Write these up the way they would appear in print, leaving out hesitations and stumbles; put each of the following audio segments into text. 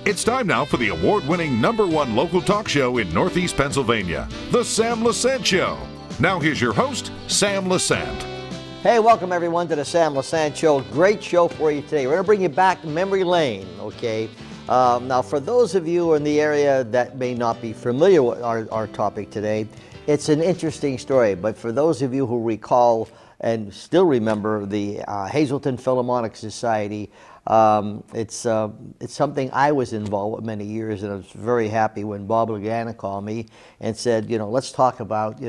It's time now for the award-winning #1 local talk show in Northeast Pennsylvania, The Sam Lesante Show. Now here's your host, Sam Lesante. Hey, welcome everyone to the Sam Lesante Show. Great show for you today. We're going to bring you back memory lane, okay? Now, for those of you in the area that may not be familiar with our topic today, it's an interesting story. But for those of you who recall and still remember the Hazleton Philharmonic Society, it's something I was involved with many years, and I was very happy when Bob Lagana called me and said, let's talk about,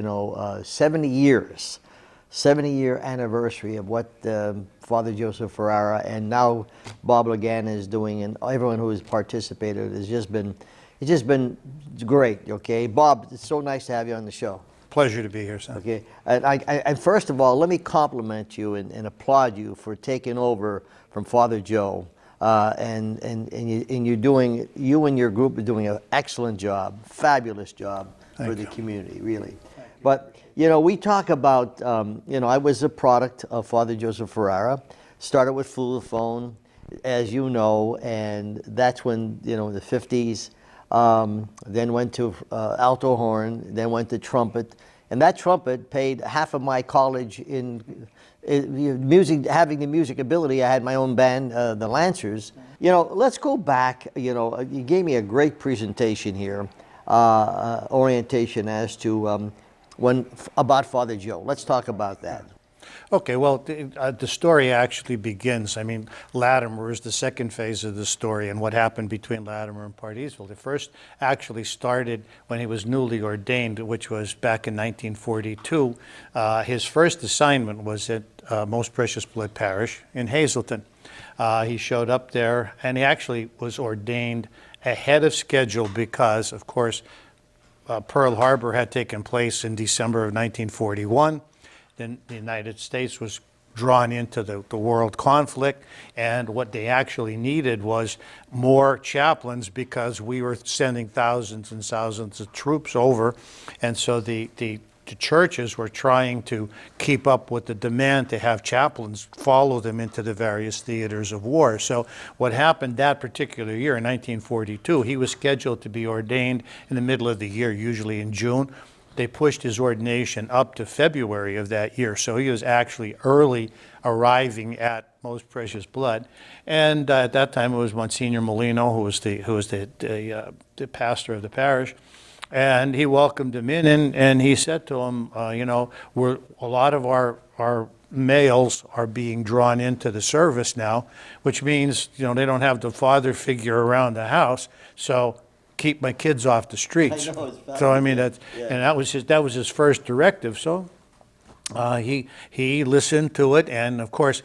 70-year anniversary of what Father Joseph Ferrara and now Bob Lagana is doing, and everyone who has participated has just been great. Okay, Bob, it's so nice to have you on the show. Pleasure to be here, Sam. Okay, and first of all, let me compliment you and applaud you for taking over from Father Joe, and you and your group are doing an excellent job, fabulous job for the community, really. But we talk about, I was a product of Father Joseph Ferrara, started with flutophone, as you know, and that's when, in the 50s, then went to alto horn, then went to trumpet, and that trumpet paid half of my college in music, having the music ability. I had my own band, the Lancers. Let's go back, you gave me a great presentation here, orientation as to about Father Joe. Let's talk about that. Okay, well, the story actually begins. Latimer is the second phase of the story and what happened between Latimer and Pardeesville. It first actually started when he was newly ordained, which was back in 1942. His first assignment was at Most Precious Blood Parish in Hazleton. He showed up there, and he actually was ordained ahead of schedule because, of course, Pearl Harbor had taken place in December of 1941. Then the United States was drawn into the world conflict, and what they actually needed was more chaplains because we were sending thousands and thousands of troops over, and so the churches were trying to keep up with the demand to have chaplains follow them into the various theaters of war. So what happened that particular year in 1942, he was scheduled to be ordained in the middle of the year, usually in June. They pushed his ordination up to February of that year, so he was actually early arriving at Most Precious Blood. And at that time it was Monsignor Molino, who was the pastor of the parish. And he welcomed him in, and he said to him, a lot of our males are being drawn into the service now, which means, they don't have the father figure around the house, so keep my kids off the streets. So that's, yeah. And that was his first directive. So he listened to it, and of course,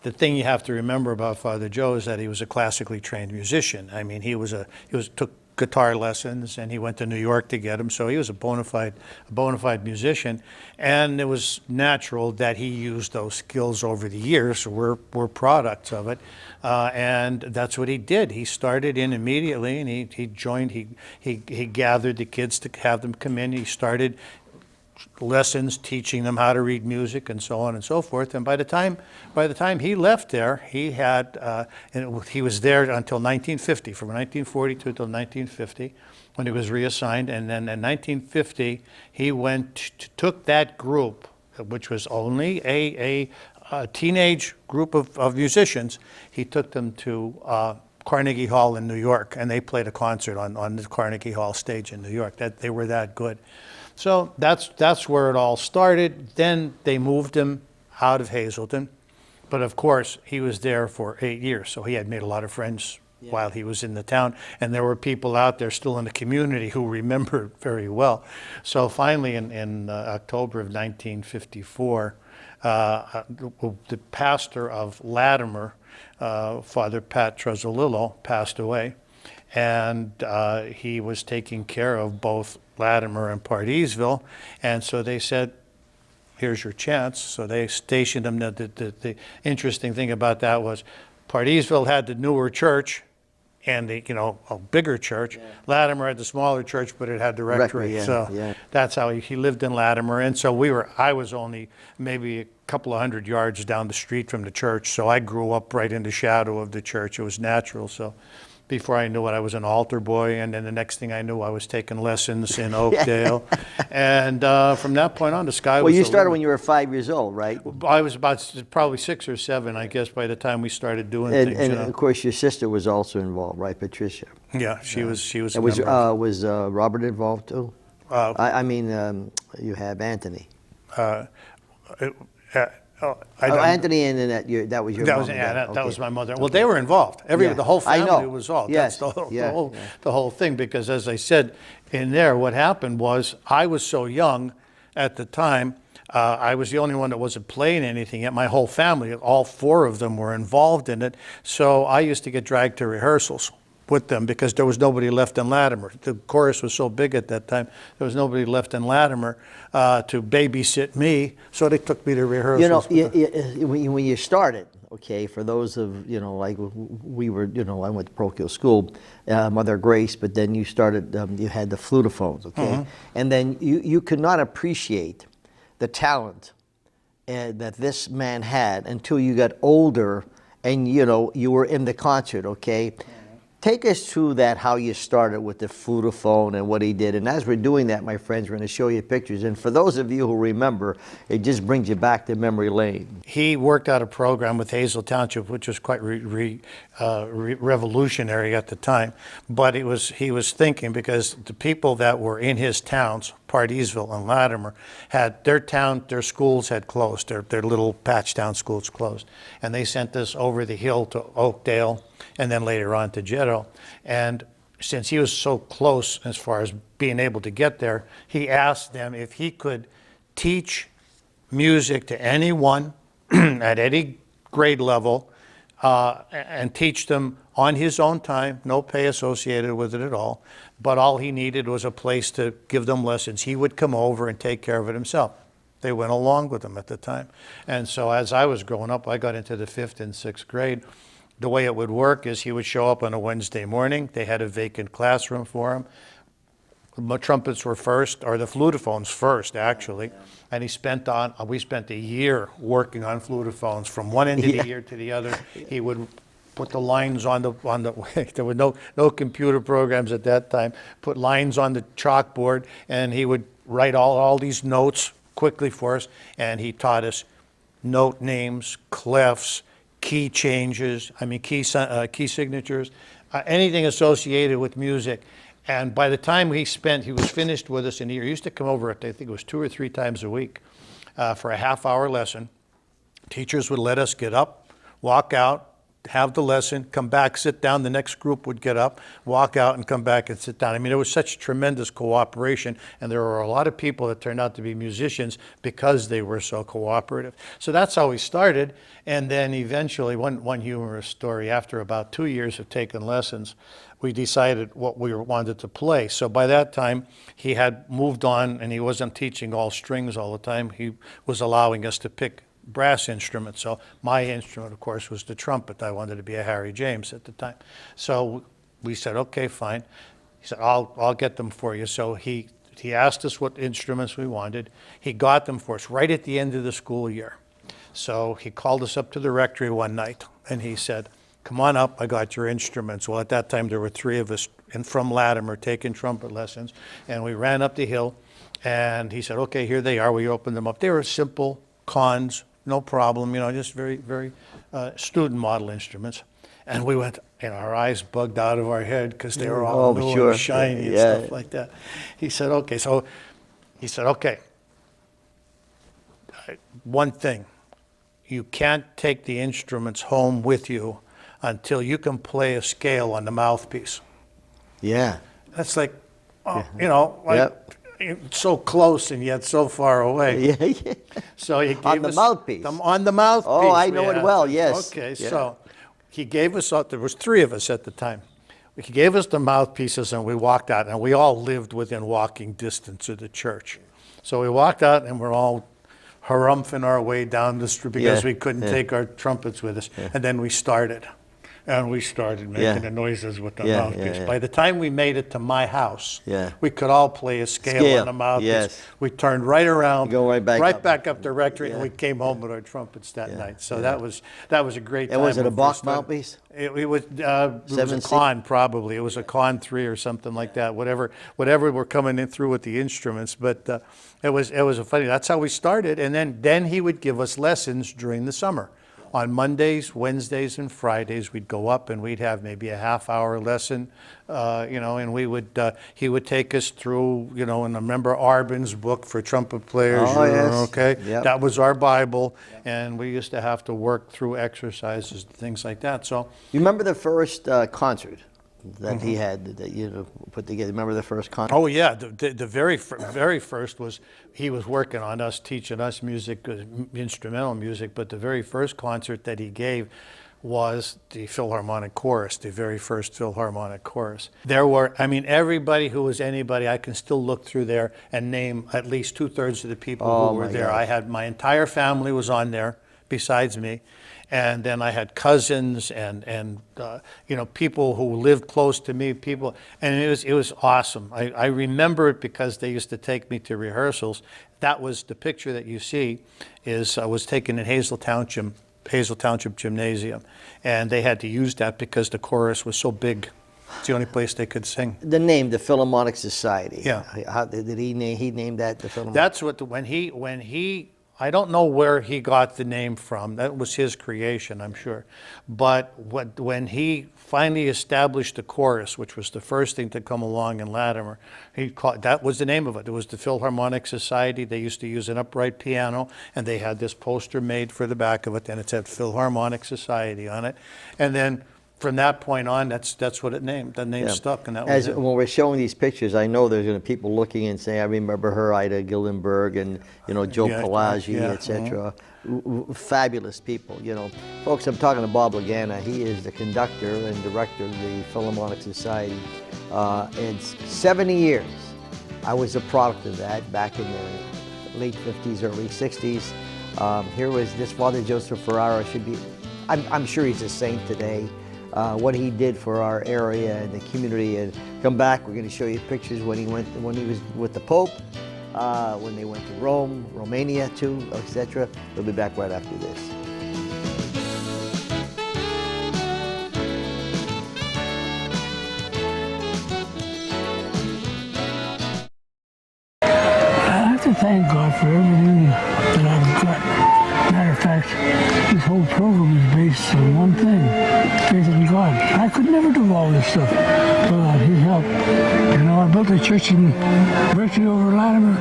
the thing you have to remember about Father Joe is that he was a classically trained musician. He took guitar lessons, and he went to New York to get them. So he was a bona fide musician, and it was natural that he used those skills over the years. So we're products of it, and that's what he did. He started in immediately, and he joined. He gathered the kids to have them come in. He started lessons, teaching them how to read music and so on and so forth. And by the time he left there, he was there until 1950, from 1942 until 1950, when he was reassigned. And then in 1950, he took that group, which was only a teenage group of musicians. He took them to Carnegie Hall in New York, and they played a concert on the Carnegie Hall stage in New York. They were that good. So that's where it all started. Then they moved him out of Hazleton, but of course he was there for 8 years, so he had made a lot of friends while he was in the town, and there were people out there still in the community who remember very well. So finally in October of 1954, the pastor of Latimer, Father Pat Trezzolillo, passed away, and he was taking care of both Latimer and Pardeesville, and so they said, here's your chance. So they stationed him. The interesting thing about that was Pardeesville had the newer church and a bigger church. Latimer had the smaller church, but it had the rectory. So that's how he lived in Latimer. And so I was only maybe a couple of 100 yards down the street from the church. So I grew up right in the shadow of the church. It was natural. So before I knew it, I was an altar boy, and then the next thing I knew, I was taking lessons in Oakdale. And from that point on, the sky was the limit. Well, you started when you were 5 years old, right? I was about probably 6 or 7, I guess, by the time we started doing things. And of course, your sister was also involved, right, Patricia? Yeah, she was a And member. was Robert involved too? I mean, you have Anthony. Anthony and that was your mom. That was my mother. Well, they were involved. The whole family was involved. Yes. That's the whole thing. Because as I said in there, what happened was I was so young at the time. I was the only one that wasn't playing anything yet. My whole family, all 4 of them, were involved in it. So I used to get dragged to rehearsals with them because there was nobody left in Latimer. The chorus was so big at that time, there was nobody left in Latimer to babysit me, so they took me to rehearsals. When you started, okay, for those of, like we were, I went to parochial school, Mother Grace, but then you started, you had the flutophones, okay? And then you could not appreciate the talent that this man had until you got older and, you were in the concert, okay? Take us through that, how you started with the flutophone and what he did. And as we're doing that, my friends, we're going to show you pictures. And for those of you who remember, it just brings you back to memory lane. He worked out a program with Hazel Township, which was quite revolutionary at the time. But he was thinking, because the people that were in his towns, Pardeesville and Latimer, had their schools had closed, their little patch town schools closed. And they sent us over the hill to Oakdale, and then later on to Jeddo. And since he was so close as far as being able to get there, he asked them if he could teach music to anyone at any grade level and teach them on his own time, no pay associated with it at all, but all he needed was a place to give them lessons. He would come over and take care of it himself. They went along with him at the time. And so as I was growing up, I got into the 5th and 6th grade. The way it would work is he would show up on a Wednesday morning. They had a vacant classroom for him. The trumpets were first, or the flutophones first, actually. And we spent a year working on flutophones from one end of the year to the other. He would put the lines on the there were no computer programs at that time. Put lines on the chalkboard, and he would write all these notes quickly for us. And he taught us note names, clefs, key changes, key signatures, anything associated with music. And by the time he was finished with us in a year, he used to come over, I think it was 2 or 3 times a week for a half-hour lesson. Teachers would let us get up, walk out, have the lesson, come back, sit down. The next group would get up, walk out, and come back and sit down. There was such tremendous cooperation, and there were a lot of people that turned out to be musicians because they were so cooperative. So that's how we started, and then eventually, one humorous story, after about 2 years of taking lessons, we decided what we wanted to play. So by that time, he had moved on, and he wasn't teaching all strings all the time. He was allowing us to pick brass instruments. So my instrument, of course, was the trumpet. I wanted to be a Harry James at the time. So we said, okay, fine. He said, I'll get them for you. So he asked us what instruments we wanted. He got them for us right at the end of the school year. So he called us up to the rectory one night, and he said, come on up, I got your instruments. Well, at that time, there were 3 of us from Latimer taking trumpet lessons, and we ran up the hill, and he said, okay, here they are. We opened them up. They were simple cons, no problem, just very, very student model instruments. And we went, and our eyes bugged out of our head because they were all new and shiny and stuff like that. He said, okay, one thing, you can't take the instruments home with you until you can play a scale on the mouthpiece. Yeah. That's like, it's so close and yet so far away. Yeah. So he gave on the mouthpiece. On the mouthpiece. Oh, I know it well. Yes. Okay. Yeah. So he gave us. There was 3 of us at the time. He gave us the mouthpieces, and we walked out, and we all lived within walking distance of the church. So we walked out, and we're all harumphing our way down the street because we couldn't take our trumpets with us. Yeah. And then we started. And we started making the noises with the Yeah, mouthpiece. yeah. By the time we made it to my house, Yeah. we could all play a scale on the mouthpiece. Yes. We turned right around, Go right back up. the rectory, and Yeah. we came home with our trumpets that Yeah, night. So yeah. that was a great time. And was it a when we Bach first started. mouthpiece? It was a 7C? con, probably. It was a con 3 or something like that. Whatever were coming in through with the instruments. But it was a funny. That's how we started. And then he would give us lessons during the summer. On Mondays, Wednesdays, and Fridays, we'd go up and we'd have maybe a half-hour lesson, and he would take us through, and I remember Arbin's book for trumpet players. Oh, yes. Okay, Yep. that was our Bible, and we used to have to work through exercises, things like that. So You remember the first concert that he had that you put together? Remember the first concert? oh yeah, the very first was he was working on us, teaching us music, instrumental music. But the very first concert that he gave was the Philharmonic Chorus, the very first Philharmonic Chorus. There were, everybody who was anybody. I can still look through there and name at least 2/3 of the people who were my there. gosh. I had my entire family was on there besides me. And then I had cousins and people who lived close to me, and it was awesome. I remember it because they used to take me to rehearsals. That was the picture that you see was taken in Hazleton Township Gymnasium, and they had to use that because the chorus was so big. It's the only place they could sing. The name, the Philharmonic Society. Yeah. How did he name that the Philharmonic? That's what when he I don't know where he got the name from. That was his creation, I'm sure. But when he finally established the chorus, which was the first thing to come along in Latimer, that was the name of it. It was the Philharmonic Society. They used to use an upright piano, and they had this poster made for the back of it, and it said Philharmonic Society on it. And then from that point on, that's what it named. The name stuck, and that was it. When we're showing these pictures, I know there's going to be people looking and saying, I remember her, Ida Gildenberg, and Joe Pelagi, etc. Fabulous people, Folks, I'm talking to Bob Lagana. He is the conductor and director of the Philharmonic Society. It's 70 years. I was a product of that back in the late 50s, early 60s. Here was this Father Joseph Ferrara. I'm sure he's a saint today. What he did for our area and the community. And come back, we're going to show you pictures when he was with the Pope, when they went to Rome, Romania too, etc. We'll be back right after this. I have to thank God for everything that I've got. Matter of fact, this whole program is based on one thing, faith in God. I could never do all this stuff without His help. I built a church in Rectory over Latimer.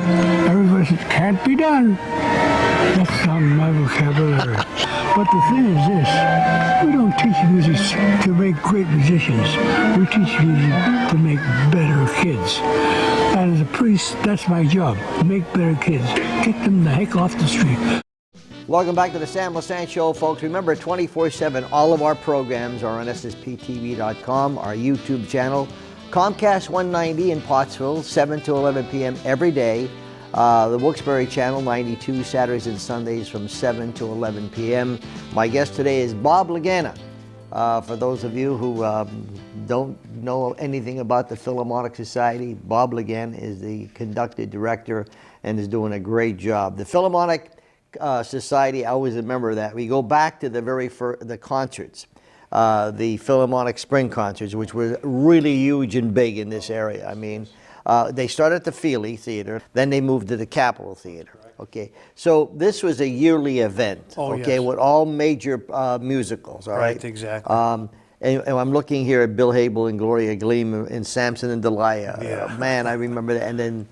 Everybody said, can't be done. That's not my vocabulary. But the thing is this, we don't teach music to make great musicians. We teach music to make better kids. And as a priest, that's my job, make better kids. Get them the heck off the street. Welcome back to the Sam Lesante Show, folks. Remember, 24/7, all of our programs are on ssptv.com, our YouTube channel, Comcast 190 in Pottsville, 7 to 11 p.m. every day. The Wilkes-Barre Channel 92, Saturdays and Sundays from 7 to 11 p.m. My guest today is Bob Lagana. For those of you who don't know anything about the Philharmonic Society, Bob Lagana is the conductor director and is doing a great job. The Philharmonic Society, I always remember that. We go back to the very first, the concerts, the Philharmonic Spring Concerts, which were really huge and big in this area. They started at the Feely Theater, then they moved to the Capitol Theater. Okay, so this was a yearly event, with all major musicals, all right? Right, exactly. And I'm looking here at Bill Habel and Gloria Gleam and Samson and Delilah. Yeah. Man, I remember that. And then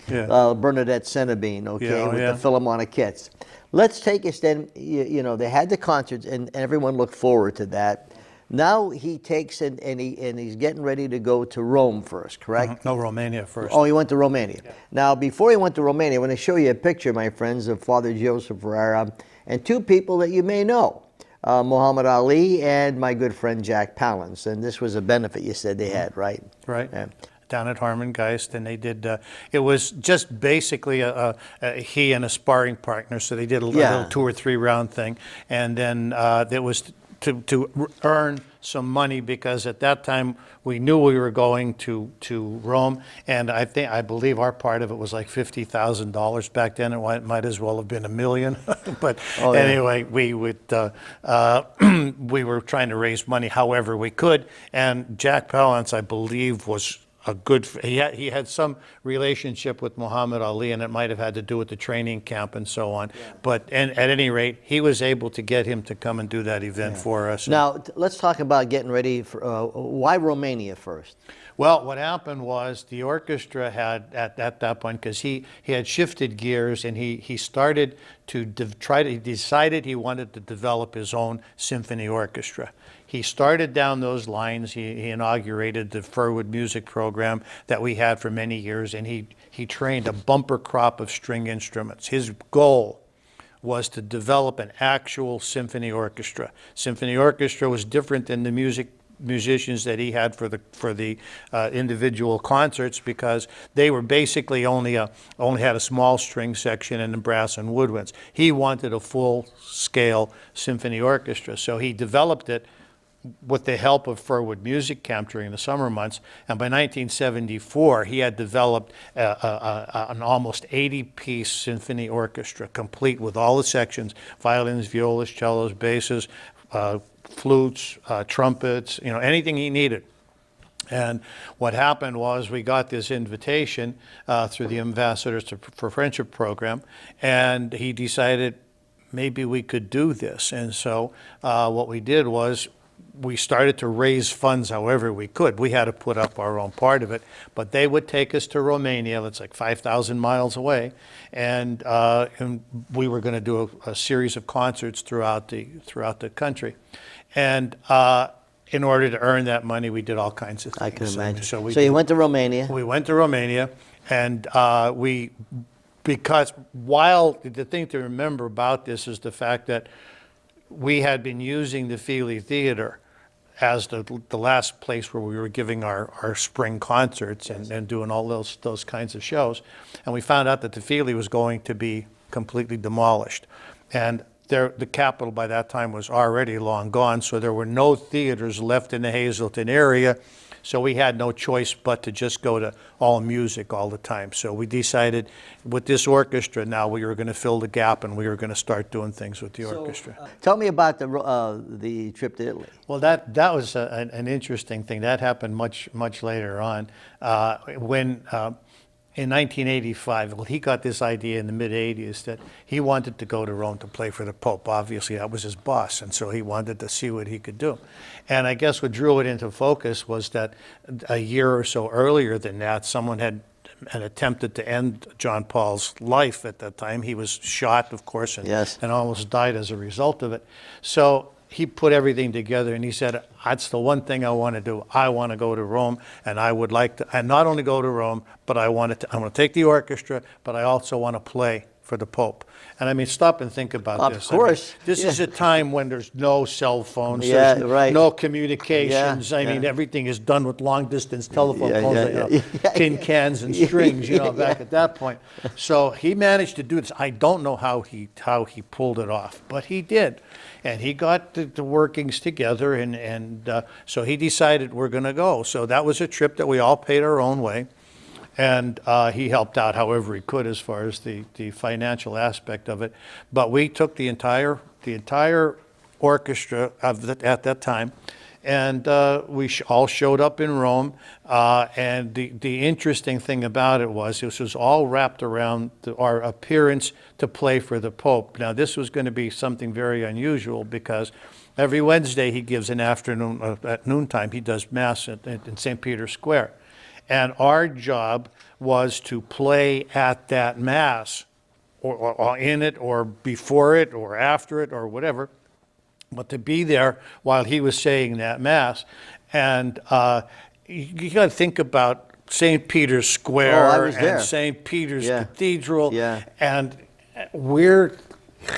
Bernadette Cenobine, with the Philharmonic Kits. Let's take us then, they had the concerts and everyone looked forward to that. Now he takes and he's getting ready to go to Rome first, correct? No, Romania first. Oh, he went to Romania. Yeah. Now, before he went to Romania, I want to show you a picture, my friends, of Father Joseph Ferrara and two people that you may know, Muhammad Ali and my good friend Jack Palance. And this was a benefit you said they had, right? Right. Yeah. Down at Harmongeist, and they did. It was just basically he and a sparring partner, so they did a little 2 or 3 round thing, and then it was to earn some money, because at that time we knew we were going to Rome, and I believe our part of it was like $50,000 back then. It might as well have been $1 million, but anyway, we would we were trying to raise money however we could, and Jack Palance, I believe, was a good. He had some relationship with Muhammad Ali, and it might have had to do with the training camp and so on. Yeah. But at any rate, he was able to get him to come and do that event for us. Now let's talk about getting ready for. Why Romania first? Well, what happened was the orchestra had at that point, because he had shifted gears, and he started to he decided he wanted to develop his own symphony orchestra. He started down those lines. He inaugurated the Furwood music program that we had for many years, and he trained a bumper crop of string instruments. His goal was to develop an actual symphony orchestra. Symphony orchestra was different than the musicians that he had for the individual concerts, because they were basically only had a small string section and the brass and woodwinds. He wanted a full-scale symphony orchestra, so he developed it with the help of Furwood Music Camp during the summer months. And by 1974, he had developed an almost 80-piece symphony orchestra, complete with all the sections: violins, violas, cellos, basses, flutes, trumpets, anything he needed. And what happened was we got this invitation through the Ambassadors for Friendship program, and he decided maybe we could do this. And so what we did was we started to raise funds however we could. We had to put up our own part of it, but they would take us to Romania. That's like 5,000 miles away, and we were going to do a series of concerts throughout the country. And in order to earn that money, we did all kinds of things. I can imagine. So you went to Romania. We went to Romania, and because while the thing to remember about this is the fact that we had been using the Feely Theater as the last place where we were giving our spring concerts and doing all those kinds of shows. And we found out that the Feely was going to be completely demolished. And the capital by that time was already long gone, so there were no theaters left in the Hazleton area. So we had no choice but to just go to all music all the time. So we decided with this orchestra now we were going to fill the gap, and we were going to start doing things with the orchestra. Tell me about the trip to Italy. Well, that was an interesting thing. That happened much later on. In 1985, well, he got this idea in the mid-'80s that he wanted to go to Rome to play for the Pope. Obviously, that was his boss, and so he wanted to see what he could do. And I guess what drew it into focus was that a year or so earlier than that, someone had attempted to end John Paul's life at that time. He was shot, of course, and almost died as a result of it. So he put everything together, and he said, that's the one thing I want to do. I want to go to Rome, and I would like to, and not only go to Rome, but I want to take the orchestra, but I also want to play for the Pope. And I mean, stop and think about this. Of course. I mean, this is a time when there's no cell phones, Yeah, there's right. no communications. Yeah, I mean, yeah. everything is done with long-distance telephone calls, yeah. tin cans and strings, back at that point. So he managed to do this. I don't know how he pulled it off, but he did. And he got the workings together, and so he decided we're going to go. So that was a trip that we all paid our own way. And he helped out however he could as far as the financial aspect of it. But we took the entire orchestra at that time, and we all showed up in Rome. And the interesting thing about it was this was all wrapped around our appearance to play for the Pope. Now, this was going to be something very unusual, because every Wednesday he gives an afternoon, at noontime, he does Mass in St. Peter's Square. And our job was to play at that Mass, or in it, or before it, or after it, or whatever, but to be there while he was saying that Mass. And you got to think about St. Peter's Square and St. Peter's Cathedral, and we're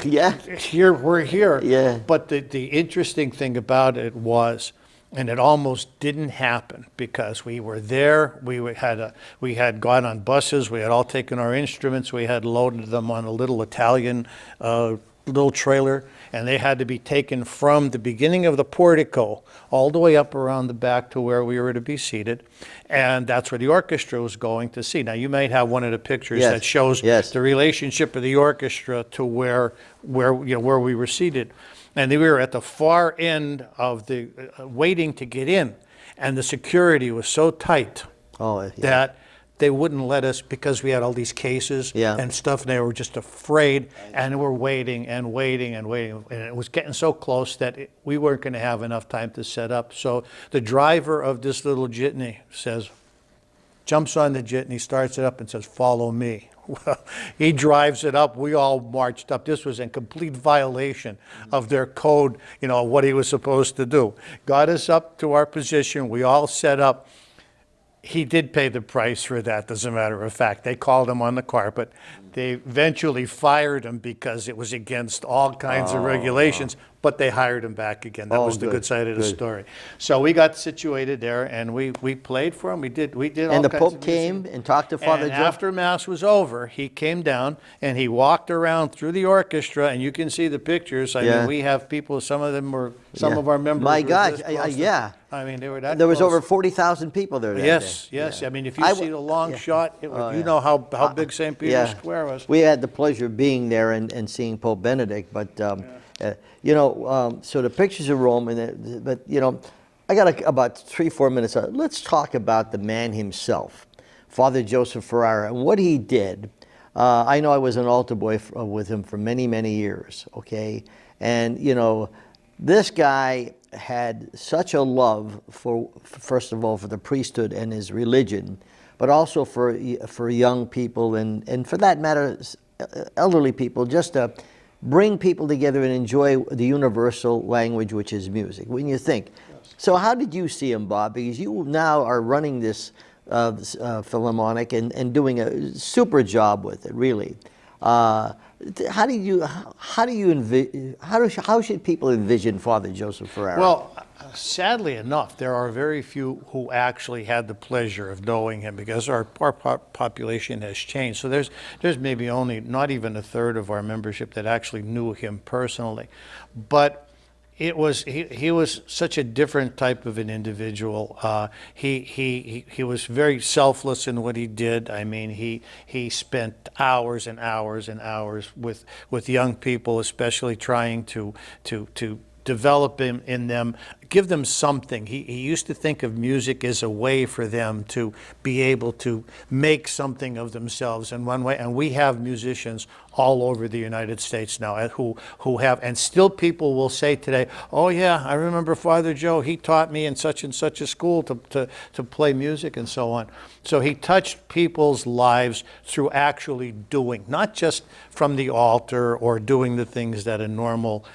here. Yeah. But the interesting thing about it was, and it almost didn't happen, because we were there. We had gone on buses. We had all taken our instruments. We had loaded them on a little Italian little trailer, and they had to be taken from the beginning of the portico all the way up around the back to where we were to be seated, and that's where the orchestra was going to see. Now, you might have one of the pictures Yes, that shows yes. the relationship of the orchestra to where we were seated, and we were at the far end of the waiting to get in, and the security was so tight that they wouldn't let us, because we had all these cases and stuff, and they were just afraid, and we're waiting and waiting and waiting, and it was getting so close that we weren't going to have enough time to set up. So the driver of this little jitney jumps on the jitney, starts it up, and says, "Follow me." Well, he drives it up. We all marched up. This was in complete violation of their code, what he was supposed to do. Got us up to our position. We all set up. He did pay the price for that, as a matter of fact. They called him on the carpet. They eventually fired him because it was against all kinds of regulations, but they hired him back again. That was the good side of the story. So we got situated there, and we played for him. We did all kinds of music. And the Pope came and talked to Father And Joe? after Mass was over, he came down, and he walked around through the orchestra, and you can see the pictures. I mean, we have people, some of our members My were gosh, this close to- yeah. I mean, they were that There was close. over 40,000 people there that Yes, day. yes. Yeah. I mean, if you see the long shot, you know how big St. Peter's Square was. We had the pleasure of being there and seeing Pope Benedict, but so the pictures of Rome, but I got about 3-4 minutes. Let's talk about the man himself, Father Joseph Ferrara, and what he did. I know I was an altar boy with him for many, many years. Okay, and this guy had such a love for, first of all, for the priesthood and his religion, but also for young people and for that matter, elderly people, just to bring people together and enjoy the universal language, which is music. When you think, so how did you see him, Bob? Because you now are running this Philharmonic and doing a super job with it, really. How should people envision Father Joseph Ferrara? Well, sadly enough, there are very few who actually had the pleasure of knowing him, because our population has changed. So there's maybe only not even a third of our membership that actually knew him personally. But he was such a different type of an individual. He was very selfless in what he did. I mean, he spent hours and hours and hours with young people, especially trying to develop in them, give them something. He used to think of music as a way for them to be able to make something of themselves in one way. And we have musicians all over the United States now who have, and still people will say today, "Oh yeah, I remember Father Joe, he taught me in such and such a school to play music," and so on. So he touched people's lives through actually doing, not just from the altar or doing the things that a normal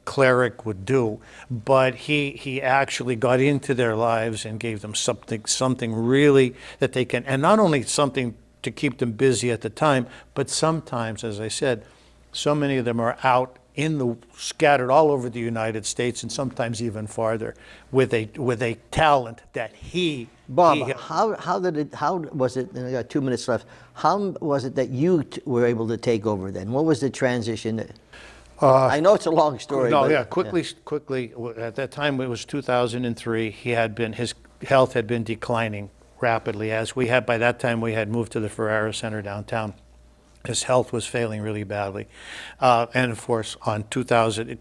cleric would do, but he actually got into their lives and gave them something really that they can, and not only something to keep them busy at the time, but sometimes, as I said, so many of them are out scattered all over the United States and sometimes even farther with a talent that Bob, how was it, and I got 2 minutes left, how was it that you were able to take over then? What was the transition? I know it's a long story. No, but, yeah, quickly. At that time, it was 2003. His health had been declining rapidly, as we had, by that time, we had moved to the Ferrara Center downtown. His health was failing really badly. And of course, on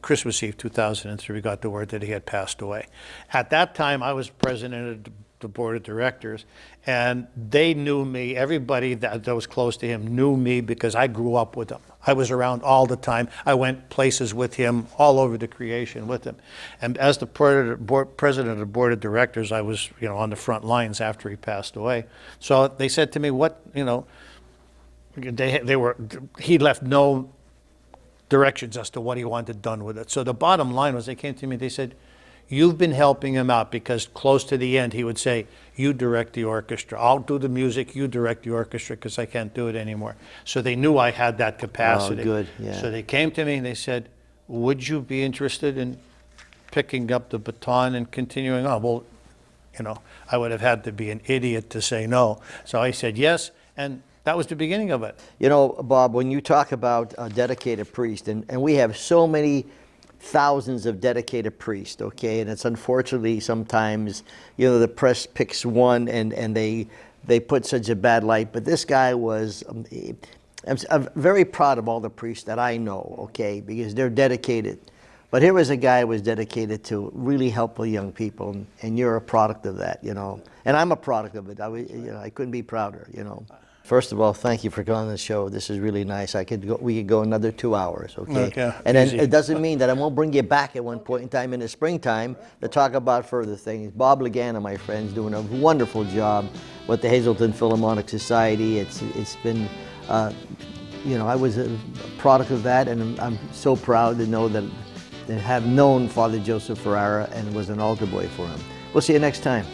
Christmas Eve 2003, we got the word that he had passed away. At that time, I was president of the board of directors, and they knew me. Everybody that was close to him knew me because I grew up with him. I was around all the time. I went places with him, all over the creation with him. And as the president of the board of directors, I was, on the front lines after he passed away. So they said to me, he left no directions as to what he wanted done with it. So the bottom line was, they came to me, they said, "You've been helping him out," because close to the end he would say, "You direct the orchestra. I'll do the music, you direct the orchestra, because I can't do it anymore." So they knew I had that capacity. Oh, good, yeah. So they came to me and they said, "Would you be interested in picking up the baton and continuing on?" Well, I would have had to be an idiot to say no. So I said yes, and that was the beginning of it. Bob, when you talk about a dedicated priest, and we have so many thousands of dedicated priests, okay? And it's unfortunately sometimes, you know, the press picks one and they put such a bad light. But this guy was, I'm very proud of all the priests that I know, okay, because they're dedicated. But here was a guy who was dedicated to really helpful young people, and you're a product of that, you know. And I'm a product of it. I couldn't be prouder, you know. First of all, thank you for coming on the show. This is really nice. We could go another 2 hours, okay? Okay, And then easy. it doesn't mean that I won't bring you back at one point in time in the springtime to talk about further things. Bob Lagana, my friend, is doing a wonderful job with the Hazleton Philharmonic Society. It's been, you know, I was a product of that, and I'm so proud to know that have known Father Joseph Ferrara and was an altar boy for him. We'll see you next time.